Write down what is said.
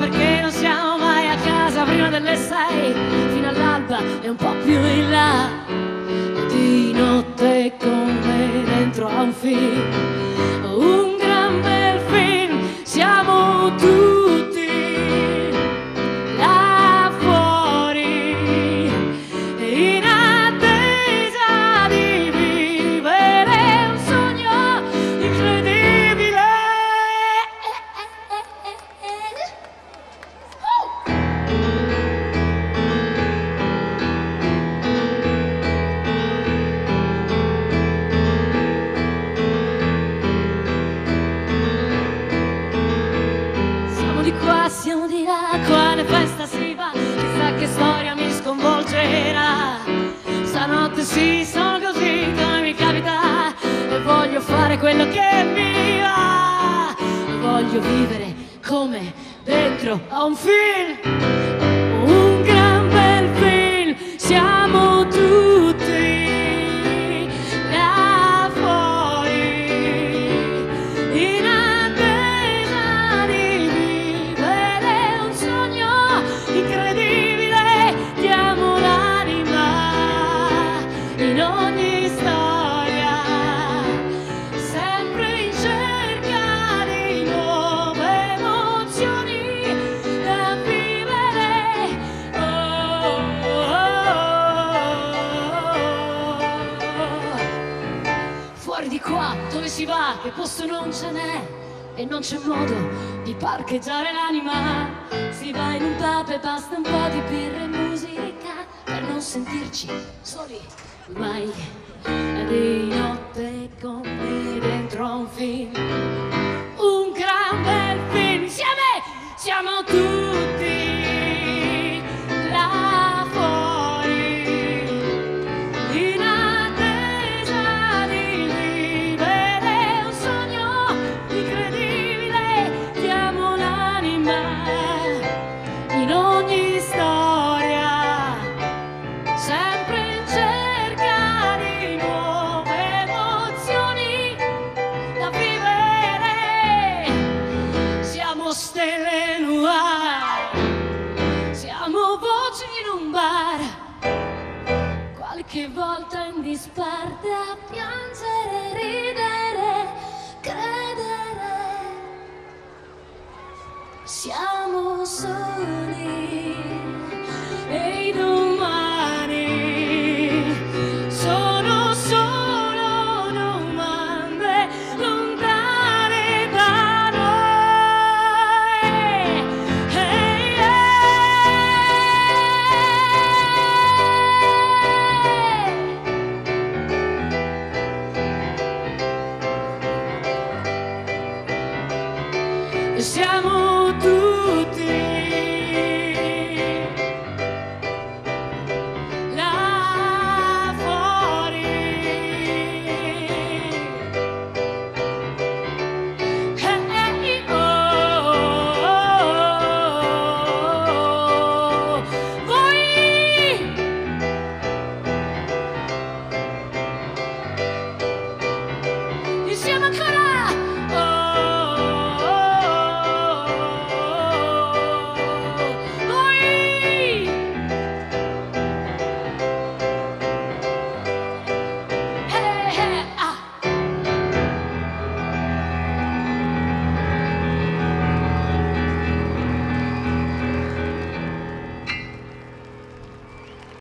perché non siamo mai a casa prima delle 6, fino all'alba e un po' più in là. Di notte con me dentro a un film, un gran bel film, siamo tutti là fuori, in attesa di vivere un sogno incredibile. Siamo di qua, siamo di là, quale festa si va, chissà che storia mi sconvolgerà. Stanotte sì, sono così come mi capita e voglio fare quello che mi va. Voglio vivere come dentro a un film, un gran bel film, siamo tutti là fuori, in attesa di vivere un sogno incredibile. Diamo l'anima in ogni storia, sempre in cerca di nuove emozioni da vivere. Oh, oh, oh. Fuori di qua, dove si va? Che posto non ce n'è e non c'è modo di parcheggiare l'anima. Si va in un pub e basta un po' di birra e musica per non sentirci soli mai. Di notte con me dentro a un film, un gran bel film, insieme siamo tutti là fuori, in attesa di vivere un sogno incredibile. Diamo l'anima in ogni storia, sempre in cerca di nuove emozioni da vivere. Siamo stelle noir, siamo voci in un bar, qualche volta in disparte a piangere, ridere, credere. Siamo soli e i domani sono solo domande lontane da noi. Hey, hey. Siamo